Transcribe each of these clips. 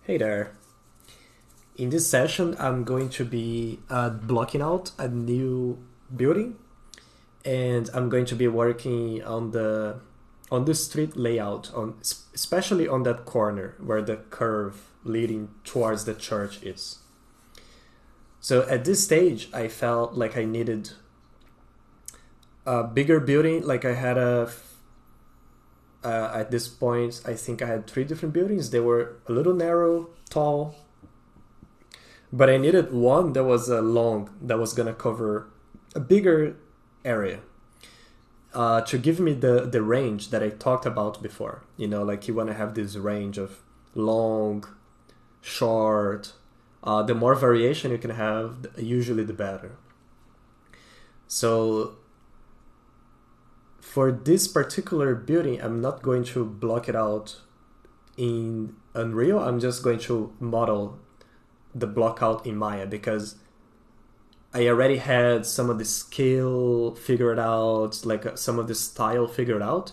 Hey there. In this session, I'm going to be blocking out a new building, and I'm going to be working on the street layout, on especially on that corner where the curve leading towards the church is. So at this stage, I felt like I needed a bigger building. Like I had at this point, I think I had three different buildings. They were a little narrow, tall, but I needed one that was long, that was gonna cover a bigger area, to give me the range that I talked about before. You know, like you want to have this range of long, short. The more variation you can have, usually the better. So for this particular building, I'm not going to block it out in Unreal. I'm just going to model the block out in Maya because I already had some of the scale figured out, like some of the style figured out.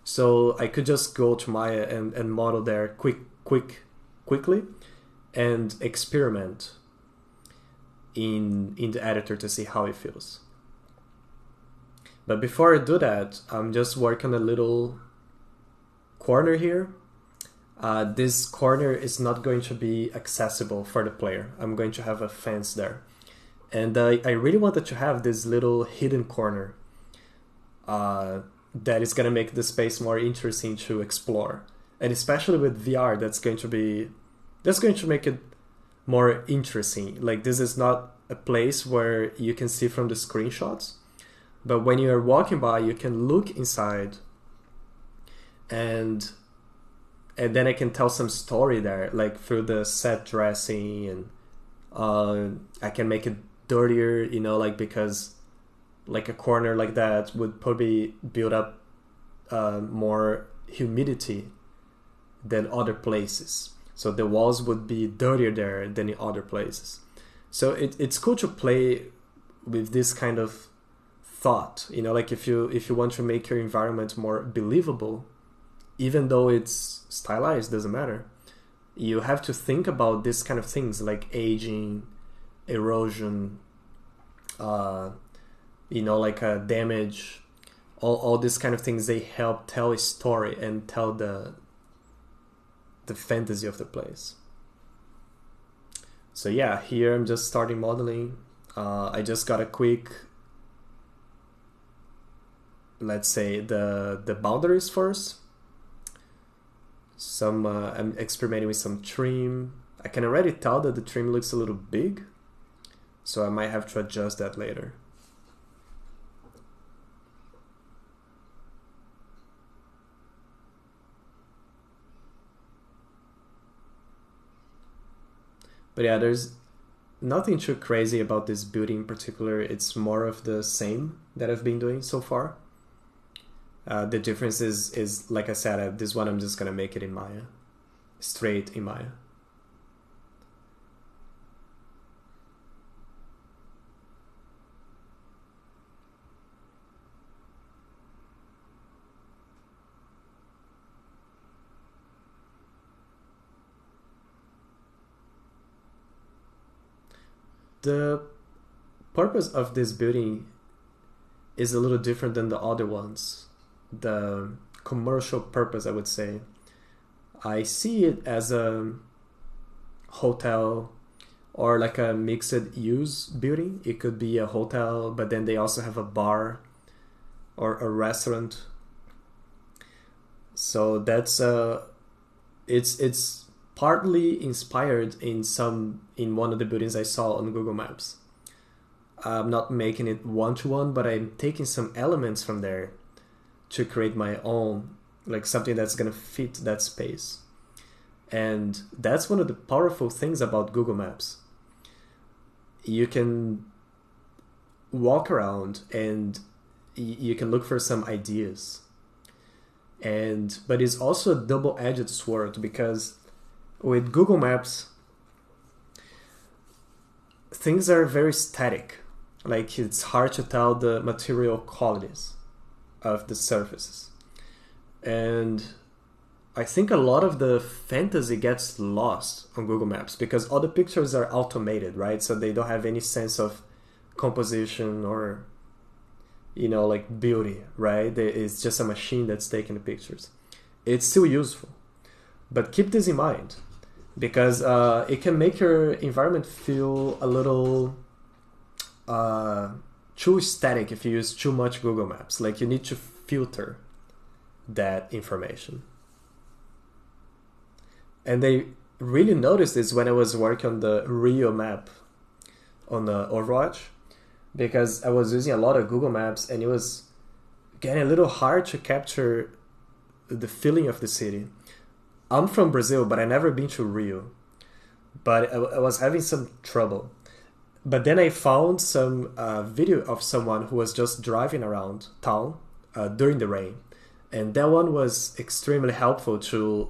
So I could just go to Maya and model there quickly and experiment in the editor to see how it feels. But before I do that, I'm just working a little corner here. This corner is not going to be accessible for the player. I'm going to have a fence there. And I really wanted to have this little hidden corner that is going to make the space more interesting to explore. And especially with VR, that's going to make it more interesting. Like this is not a place where you can see from the screenshots, but when you are walking by, you can look inside and then I can tell some story there, like through the set dressing, and I can make it dirtier, you know, like because like a corner like that would probably build up more humidity than other places. So the walls would be dirtier there than in other places. So it's cool to play with this kind of thought, you know, like if you want to make your environment more believable, even though it's stylized, doesn't matter. You have to think about this kind of things like aging, erosion, like damage, all these kind of things. They help tell a story and tell the fantasy of the place. So yeah, here I'm just starting modeling. I just got a quick, let's say the boundaries first. I'm experimenting with some trim. I can already tell that the trim looks a little big, so I might have to adjust that later. But yeah, there's nothing too crazy about this building in particular. It's more of the same that I've been doing so far. The difference is like I said, this one I'm just gonna make it in Maya, straight in Maya. The purpose of this building is a little different than the other ones. The commercial purpose, I would say, I see it as a hotel or like a mixed use building. It could be a hotel, but then they also have a bar or a restaurant. So that's it's partly inspired in one of the buildings I saw on Google Maps. I'm not making it one to one, but I'm taking some elements from there to create my own, like something that's gonna fit that space. And that's one of the powerful things about Google Maps. You can walk around and you can look for some ideas. But it's also a double-edged sword because with Google Maps, things are very static. Like it's hard to tell the material qualities of the surfaces. And I think a lot of the fantasy gets lost on Google Maps because all the pictures are automated, right? So they don't have any sense of composition or, like beauty, right? It's just a machine that's taking the pictures. It's still useful, but keep this in mind because it can make your environment feel a little too static if you use too much Google Maps. Like you need to filter that information. And they really noticed this when I was working on the Rio map on the Overwatch, because I was using a lot of Google Maps and it was getting a little hard to capture the feeling of the city. I'm from Brazil, but I never been to Rio. But I was having some trouble. But then I found some video of someone who was just driving around town during the rain, and that one was extremely helpful to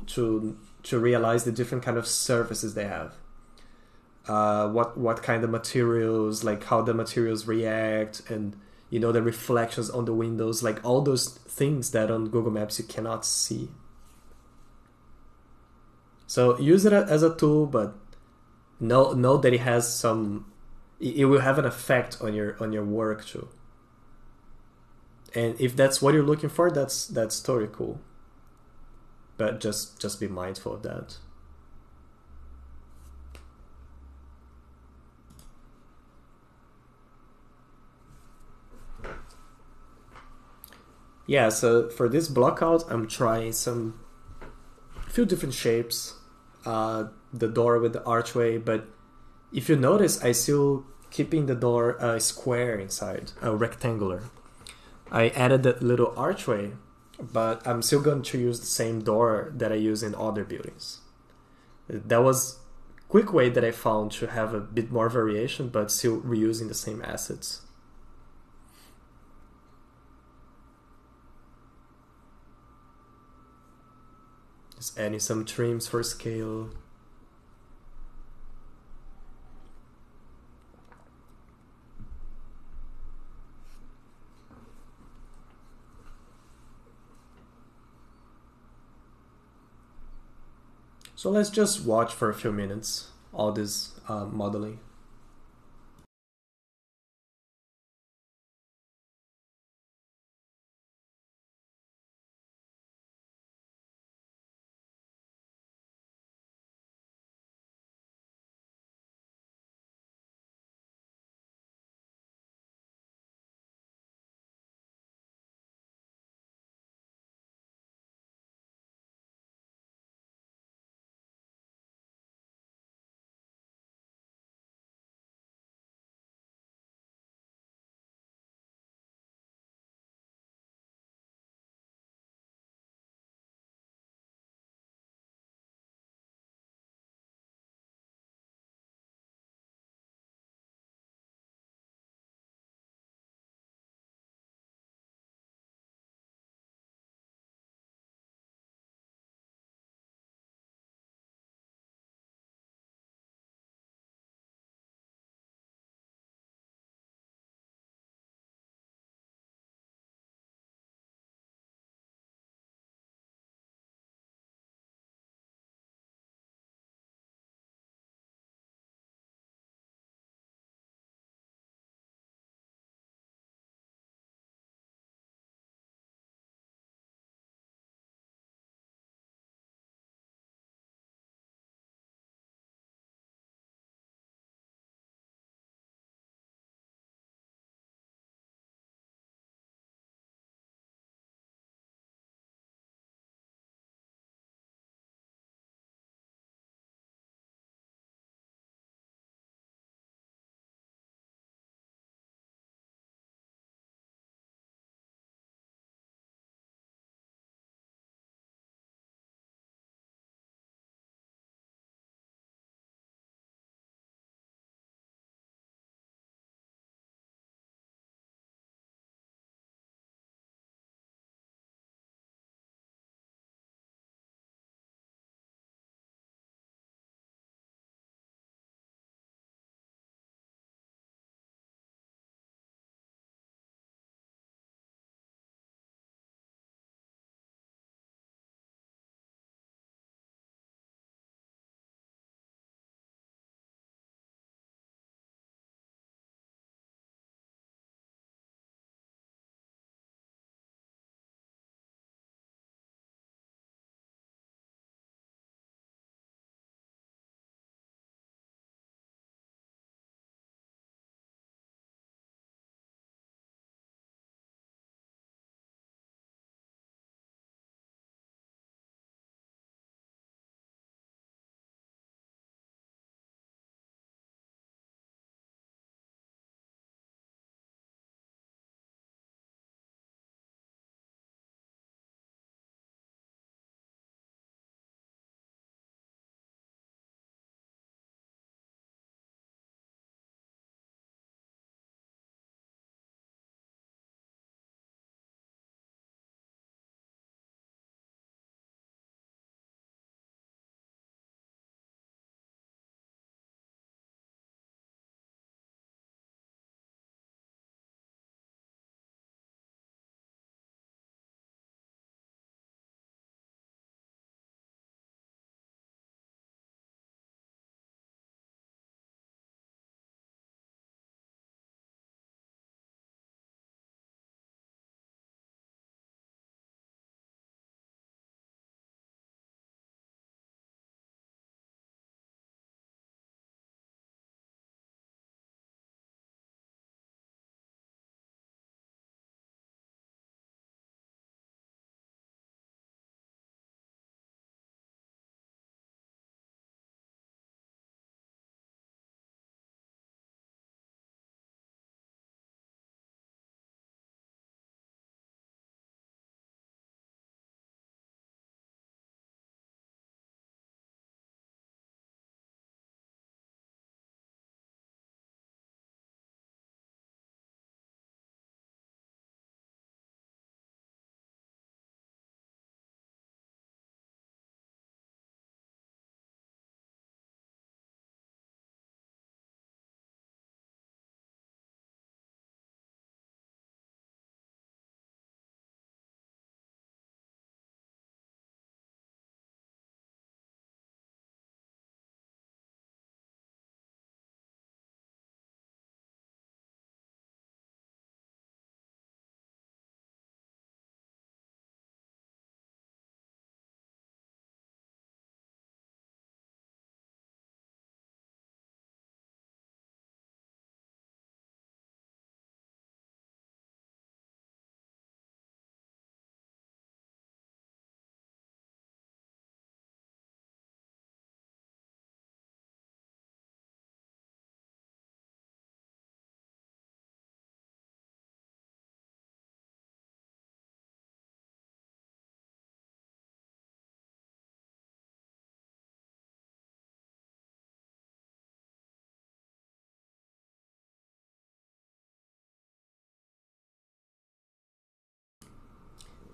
realize the different kind of surfaces they have. What kind of materials, like how the materials react, and the reflections on the windows, like all those things that on Google Maps you cannot see. So use it as a tool, but know that it has some. It will have an effect on your work too. And if that's what you're looking for, that's totally cool. But just be mindful of that. Yeah, so for this blockout, I'm trying a few different shapes. The door with the archway, but if you notice, I still keeping the door square inside, rectangular. I added that little archway, but I'm still going to use the same door that I use in other buildings. That was a quick way that I found to have a bit more variation, but still reusing the same assets. Just adding some trims for scale. So let's just watch for a few minutes all this modeling.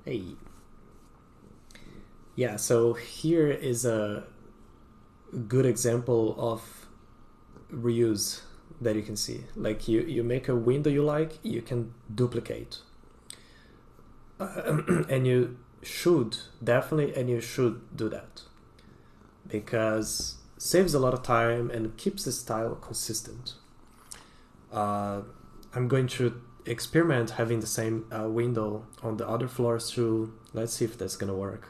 Hey, yeah, so here is a good example of reuse that you can see. Like you make a window you like, you can duplicate. And you should, definitely, and you should do that. Because saves a lot of time and keeps the style consistent. I'm going to experiment having the same window on the other floors too. Let's see if that's gonna work.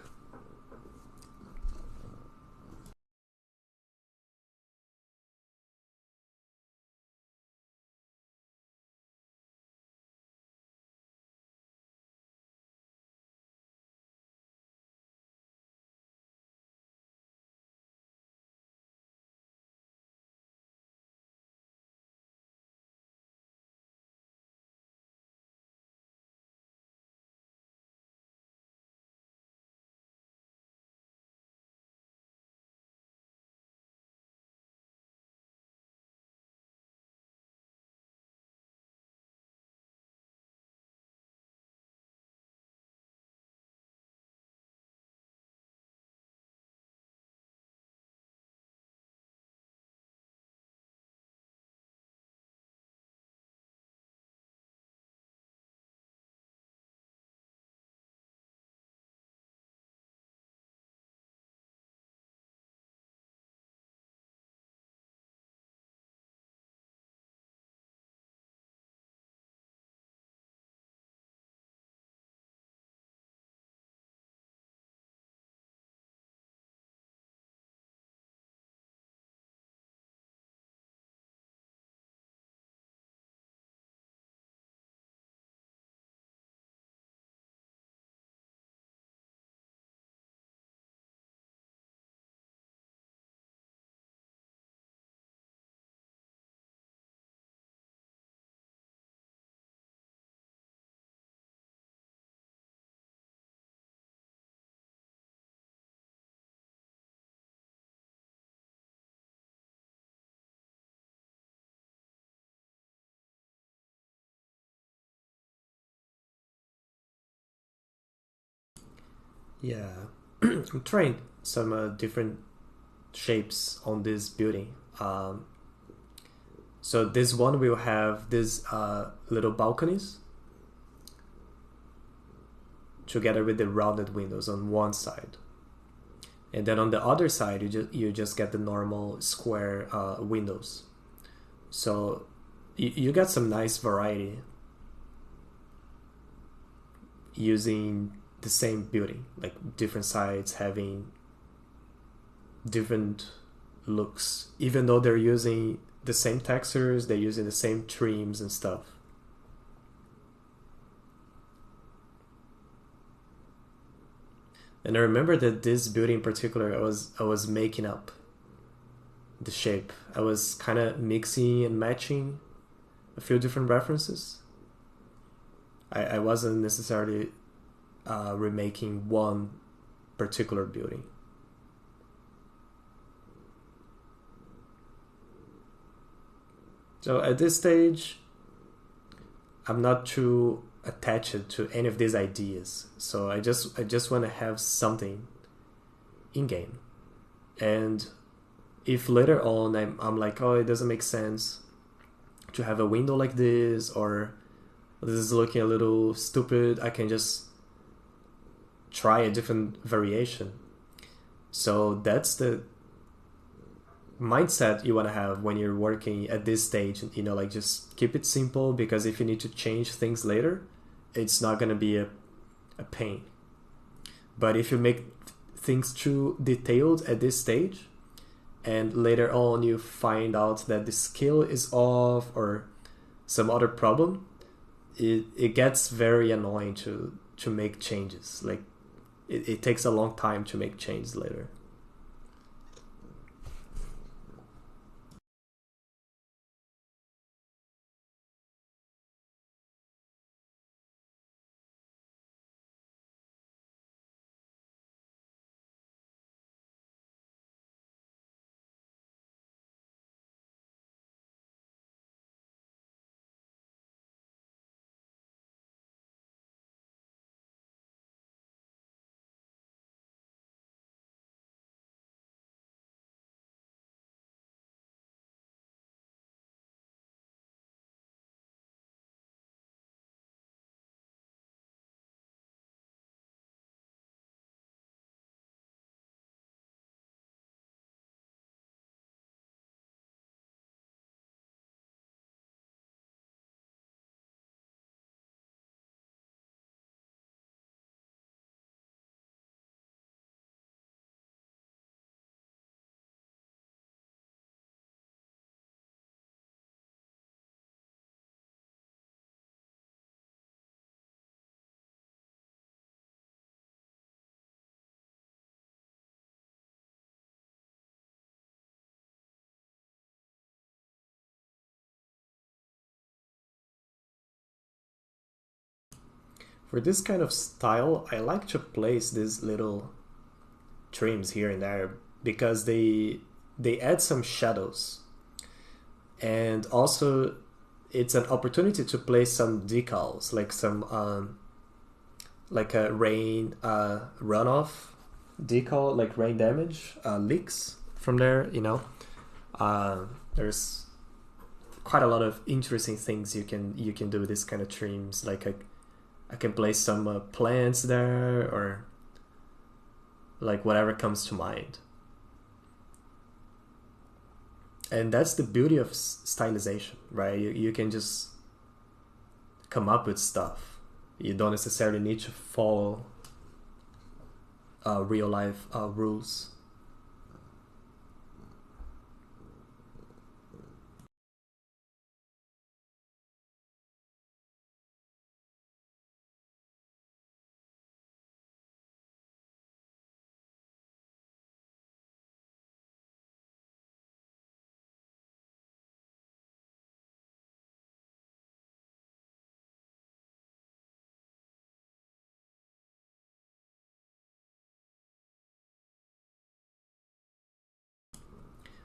Yeah, I'm trying some different shapes on this building. So this one will have these little balconies together with the rounded windows on one side, and then on the other side you just get the normal square windows. So you get some nice variety using the same building, like different sides having different looks, even though they're using the same textures, they're using the same trims and stuff. And I remember that this building in particular, I was making up the shape. I was kind of mixing and matching a few different references. I wasn't necessarily remaking one particular building. So at this stage, I'm not too attached to any of these ideas. So I just want to have something in game. And if later on I'm like, oh, it doesn't make sense to have a window like this, or this is looking a little stupid, I can just try a different variation. So that's the mindset you want to have when you're working at this stage. Like, just keep it simple, because if you need to change things later, it's not going to be a pain. But if you make things too detailed at this stage, and later on you find out that the scale is off or some other problem, it gets very annoying to make changes. Like, it takes a long time to make changes later. For this kind of style, I like to place these little trims here and there because they add some shadows, and also it's an opportunity to place some decals, like some like a rain runoff decal, like rain damage leaks from there. There's quite a lot of interesting things you can do with this kind of trims. Like I can place some plants there, or like whatever comes to mind. And that's the beauty of stylization, right? You can just come up with stuff. You don't necessarily need to follow real life rules.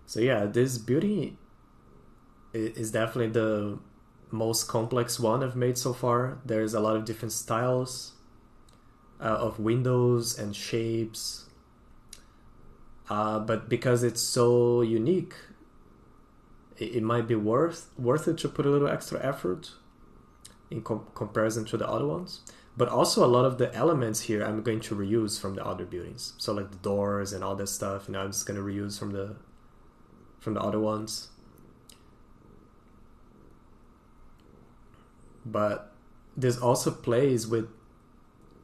So yeah, this beauty is definitely the most complex one I've made so far. There's a lot of different styles of windows and shapes, but because it's so unique, it might be worth it to put a little extra effort in comparison to the other ones. But also a lot of the elements here I'm going to reuse from the other buildings. So like the doors and all that stuff, I'm just going to reuse from the other ones. But this also plays with,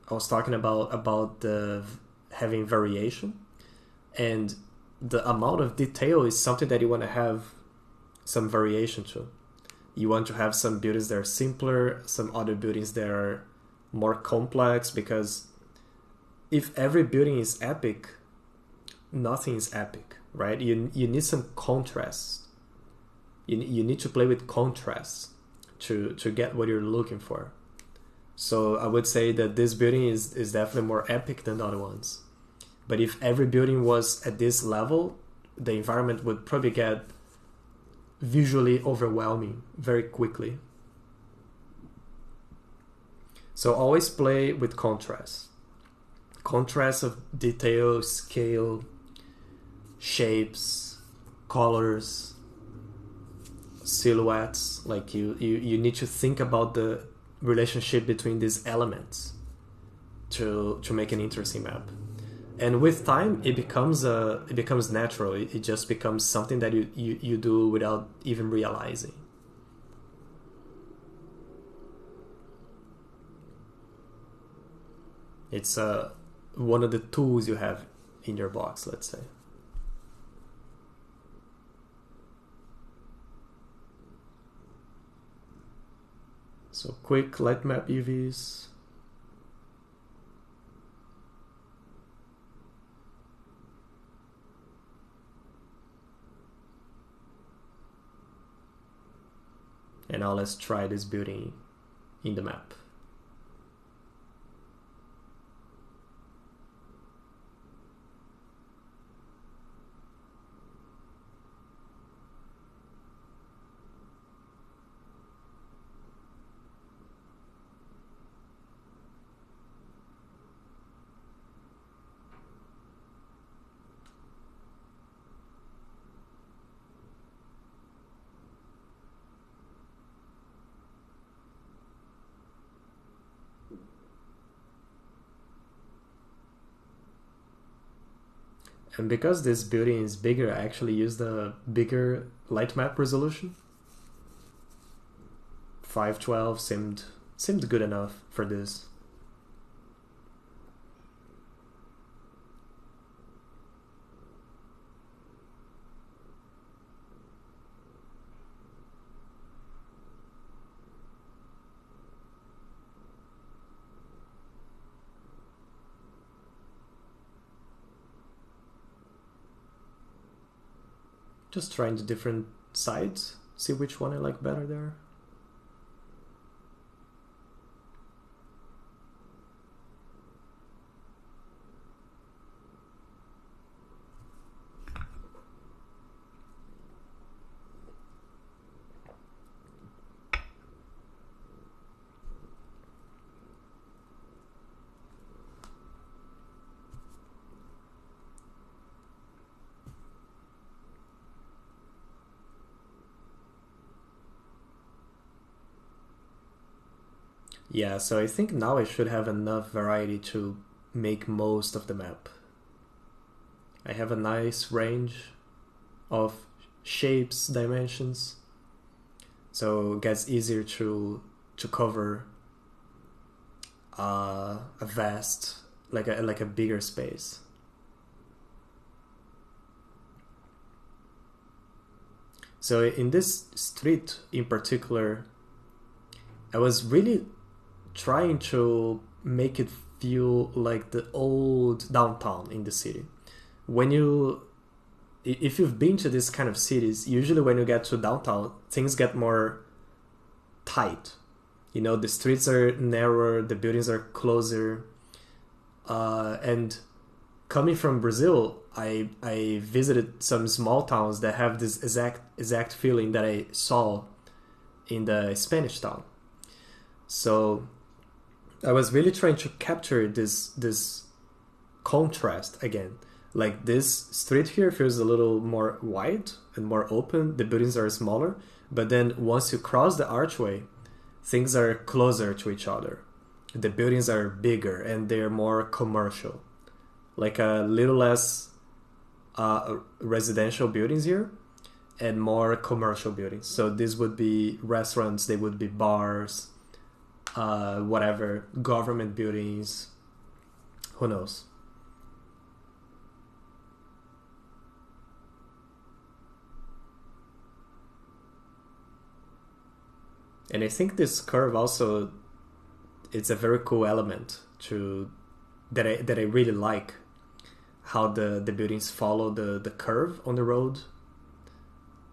I was talking about the having variation, and the amount of detail is something that you want to have some variation to. You want to have some buildings that are simpler, some other buildings that are more complex, because if every building is epic, nothing is epic, right? You need some contrast. You need to play with contrast to get what you're looking for. So I would say that this building is definitely more epic than the other ones. But if every building was at this level, the environment would probably get visually overwhelming very quickly. So always play with contrast. Contrast of detail, scale, shapes, colors, silhouettes. Like you need to think about the relationship between these elements to make an interesting map. And with time, it becomes natural. It just becomes something that you do without even realizing. It's one of the tools you have in your box, let's say. So quick light map UVs. And now let's try this building in the map. And because this building is bigger, I actually used a bigger light map resolution. 512 seemed good enough for this. Just trying the different sides, see which one I like better there. Yeah, so I think now I should have enough variety to make most of the map. I have a nice range of shapes, dimensions, so it gets easier to cover a vast, like a bigger space. So in this street in particular, I was really trying to make it feel like the old downtown in the city. When you, if you've been to this kind of cities, usually when you get to downtown, things get more tight. You know, the streets are narrower, the buildings are closer, and coming from Brazil, I visited some small towns that have this exact feeling that I saw in the Spanish town. So I was really trying to capture this contrast again. Like this street here feels a little more wide and more open. The buildings are smaller, but then once you cross the archway, things are closer to each other. The buildings are bigger and they're more commercial, like a little less residential buildings here and more commercial buildings. So this would be restaurants, they would be bars, whatever, government buildings, who knows. And I think this curve also, it's a very cool element to that I really like, how the buildings follow the curve on the road.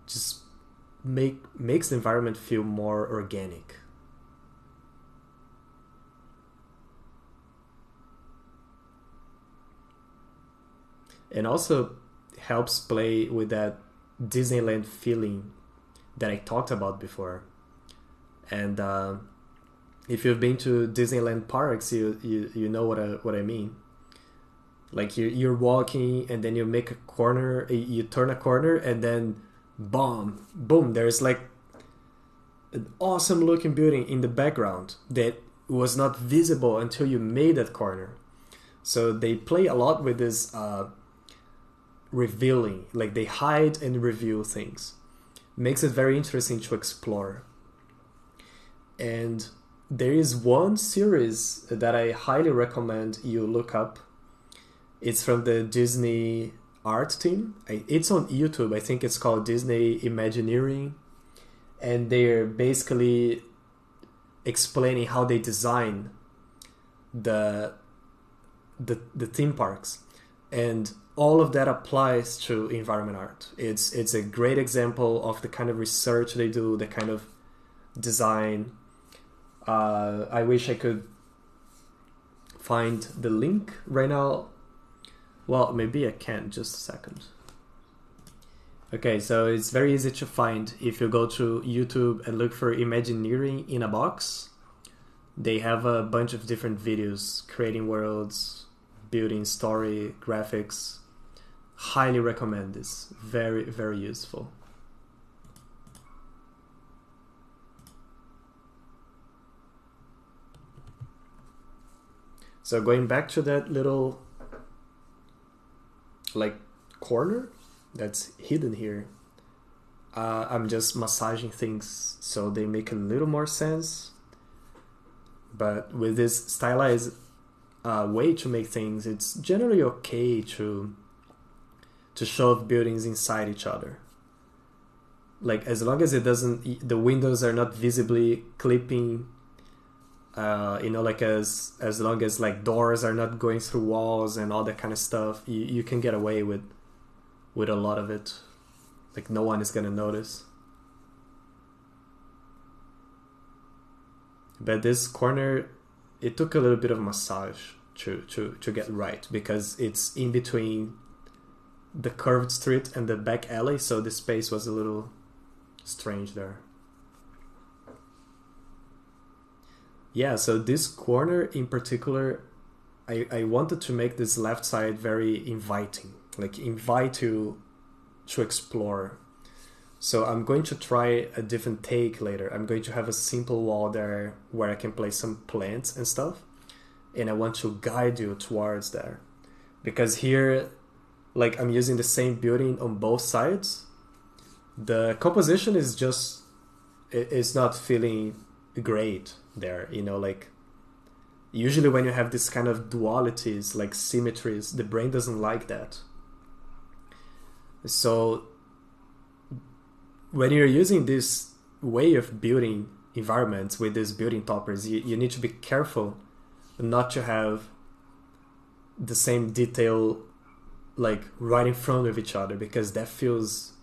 Just makes the environment feel more organic. And also helps play with that Disneyland feeling that I talked about before. And if you've been to Disneyland parks, you know what I mean. Like you're walking and then you make a corner, you turn a corner, and then boom, there's like an awesome looking building in the background that was not visible until you made that corner. So they play a lot with this revealing, like they hide and reveal things. Makes it very interesting to explore. And there is one series that I highly recommend you look up. It's from the Disney art team. It's on YouTube. I think it's called Disney Imagineering. And they're basically explaining how they design the the theme parks. And all of that applies to environment art. It's a great example of the kind of research they do, the kind of design. I wish I could find the link right now. Well, maybe I can. Just a second. Okay, so it's very easy to find if you go to YouTube and look for Imagineering in a box. They have a bunch of different videos creating worlds, building story, graphics. Highly recommend this. Very, very useful. So going back to that little like corner that's hidden here, I'm just massaging things so they make a little more sense. But with this stylized way to make things, it's generally okay to shove buildings inside each other. Like as long as it doesn't, the windows are not visibly clipping. Like as long as like doors are not going through walls and all that kind of stuff, you can get away with a lot of it. Like no one is gonna notice. But this corner, it took a little bit of massage to get right, because it's in between the curved street and the back alley, so the space was a little strange there. Yeah, so this corner in particular, I wanted to make this left side very inviting, like invite you to explore. So I'm going to try a different take later. I'm going to have a simple wall there where I can place some plants and stuff. And I want to guide you towards there. Because here, like, I'm using the same building on both sides. The composition is just, it's not feeling great there, you know, like, usually when you have this kind of dualities, like symmetries, the brain doesn't like that. So when you're using this way of building environments with these building toppers, you need to be careful not to have the same detail like right in front of each other, because that feels,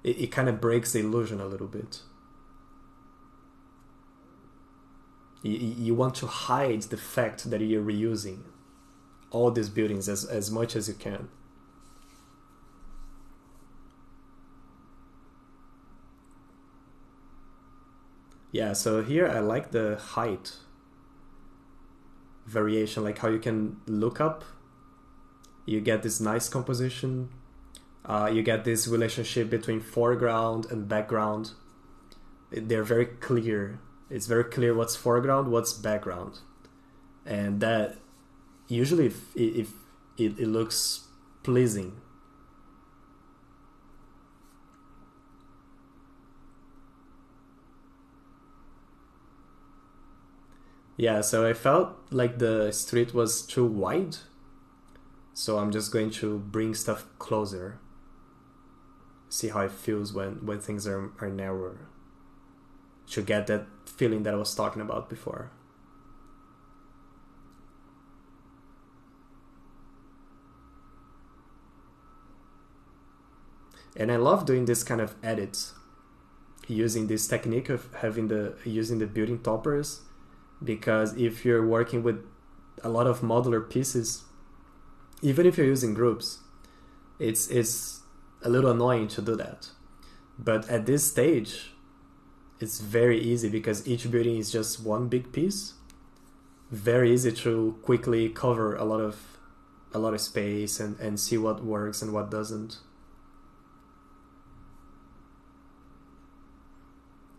it kind of breaks the illusion a little bit. You want to hide the fact that you're reusing all these buildings as much as you can. Yeah, so here I like the height variation, like how you can look up, you get this nice composition, you get this relationship between foreground and background. They're very clear. It's very clear what's foreground, what's background, and that usually if it looks pleasing. Yeah, so I felt like the street was too wide, so I'm just going to bring stuff closer, see how it feels when things are narrower, to get that feeling that I was talking about before. And I love doing this kind of edits, using this technique of using the building toppers, because if you're working with a lot of modular pieces, even if you're using groups, it's a little annoying to do that. But at this stage, it's very easy because each building is just one big piece. Very easy to quickly cover a lot of space and see what works and what doesn't.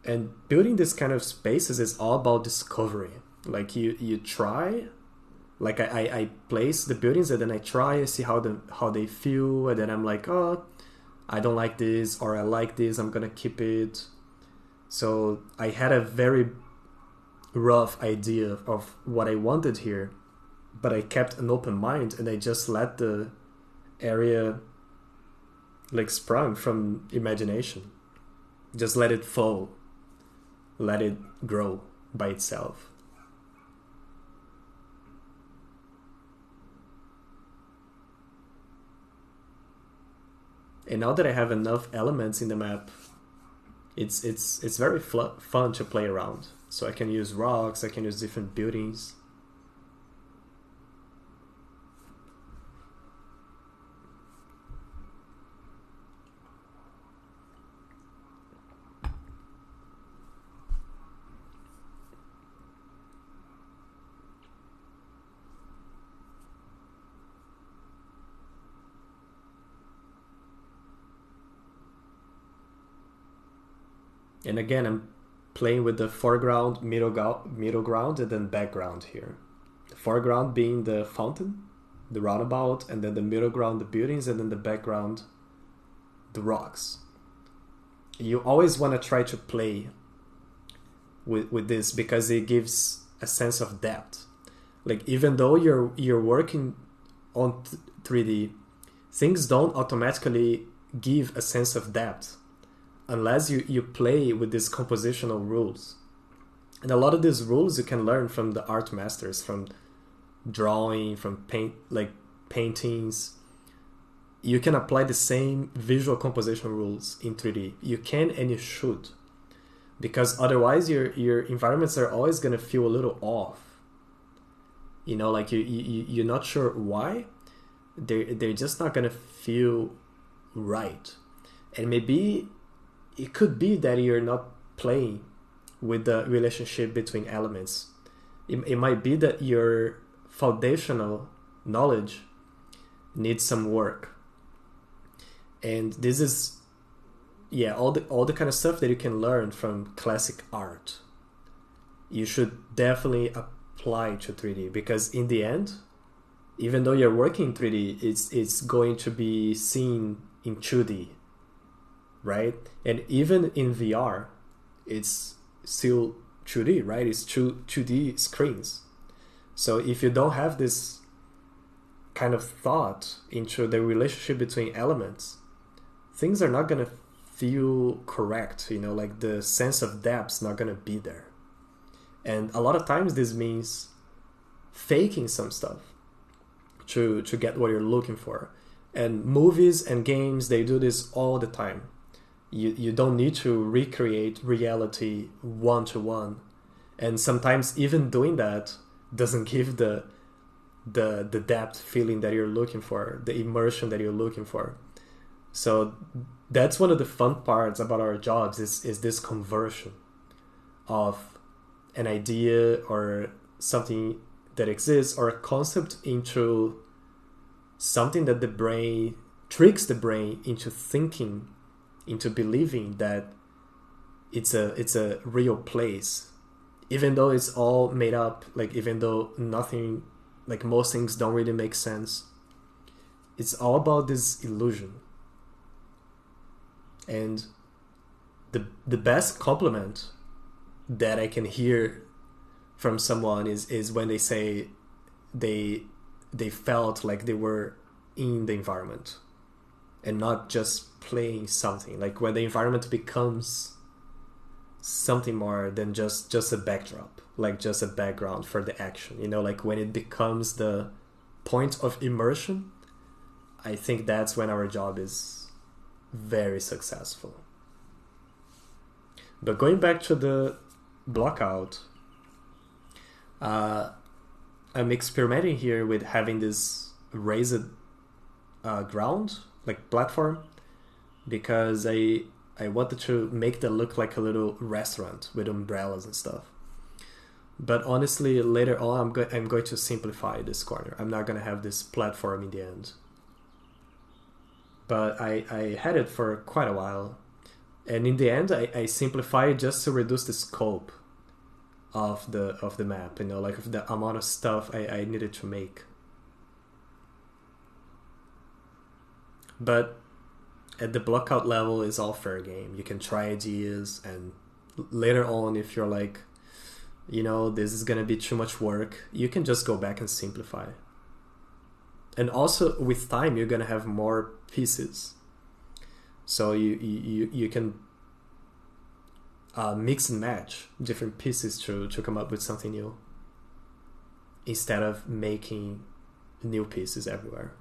And building this kind of spaces is all about discovery. Like you try, like I place the buildings and then I try, I see how they feel, and then I'm like, oh, I don't like this, or I like this, I'm gonna keep it. So I had a very rough idea of what I wanted here, but I kept an open mind and I just let the area like sprung from imagination. Just let it fall. Let it grow by itself. And now that I have enough elements in the map, it's very fun to play around. So I can use rocks, I can use different buildings. And again, I'm playing with the foreground, middle ground, and then background here. The foreground being the fountain, the roundabout, and then the middle ground, the buildings, and then the background, the rocks. You always want to try to play with this because it gives a sense of depth. Like even though you're working on 3D, things don't automatically give a sense of depth unless you play with these compositional rules. And a lot of these rules you can learn from the art masters, from drawing, from paintings. You can apply the same visual composition rules in 3D. You can and you should, because otherwise your environments are always going to feel a little off. You know, like you're not sure why. They're just not going to feel right. And maybe it could be that you're not playing with the relationship between elements. It might be that your foundational knowledge needs some work. And this is, yeah, all the kind of stuff that you can learn from classic art, you should definitely apply to 3D, because in the end, even though you're working in 3D, it's going to be seen in 2D, right? And even in VR, it's still 2D, right? It's 2D screens. So if you don't have this kind of thought into the relationship between elements, things are not gonna feel correct, you know, like the sense of depth's not gonna be there. And a lot of times this means faking some stuff to get what you're looking for. And movies and games, they do this all the time. You don't need to recreate reality one to one. And sometimes even doing that doesn't give the depth feeling that you're looking for, the immersion that you're looking for. So that's one of the fun parts about our jobs is this conversion of an idea or something that exists or a concept into something that the brain tricks the brain into thinking, into believing that it's a real place, even though it's all made up, like even though nothing, like most things don't really make sense. It's all about this illusion. And the best compliment that I can hear from someone is when they say they felt like they were in the environment and not just playing something. Like when the environment becomes something more than just a backdrop, like just a background for the action, you know, like when it becomes the point of immersion, I think that's when our job is very successful. But going back to the Blockout, I'm experimenting here with having this raised ground, like platform, because I wanted to make that look like a little restaurant with umbrellas and stuff. But honestly, later on, I'm going to simplify this corner. I'm not going to have this platform in the end. But I had it for quite a while. And in the end, I simplified just to reduce the scope of the map, you know, like of the amount of stuff I needed to make. But at the Blockout level is all fair game. You can try ideas, and later on, if you're like, you know, this is gonna be too much work, you can just go back and simplify. And also with time, you're gonna have more pieces, so you can mix and match different pieces to come up with something new, instead of making new pieces everywhere.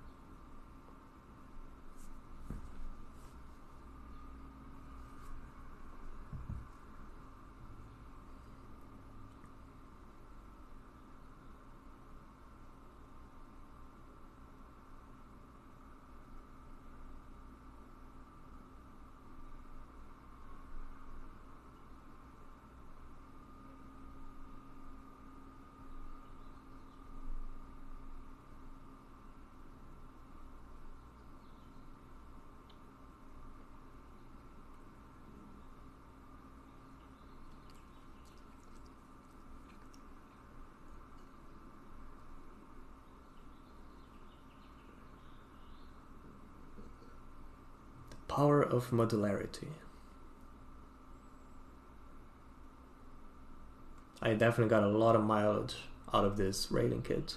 Power of modularity. I definitely got a lot of mileage out of this railing kit.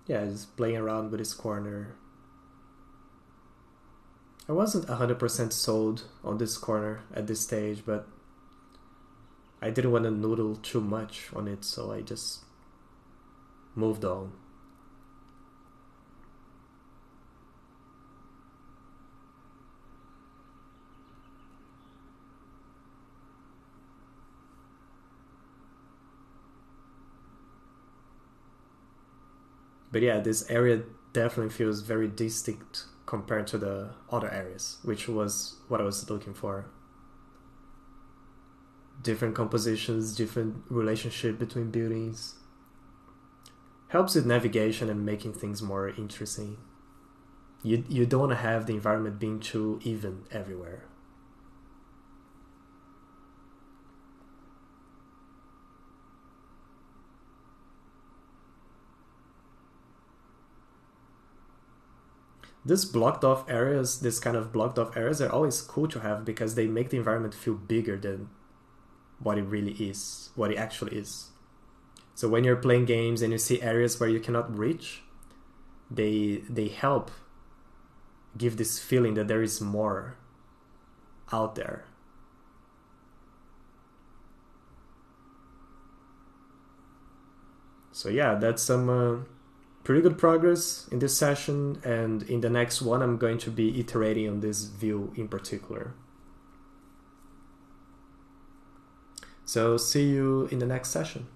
yeah, just playing around with this corner. I wasn't 100% sold on this corner at this stage, but I didn't want to noodle too much on it, so I just moved on. But yeah, this area definitely feels very distinct compared to the other areas, which was what I was looking for. Different compositions, different relationship between buildings. Helps with navigation and making things more interesting. You don't want to have the environment being too even everywhere. This kind of blocked off areas are always cool to have because they make the environment feel bigger than what it really is, what it actually is. So when you're playing games and you see areas where you cannot reach, they help give this feeling that there is more out there. So yeah, that's some pretty good progress in this session, and in the next one I'm going to be iterating on this view in particular. So see you in the next session.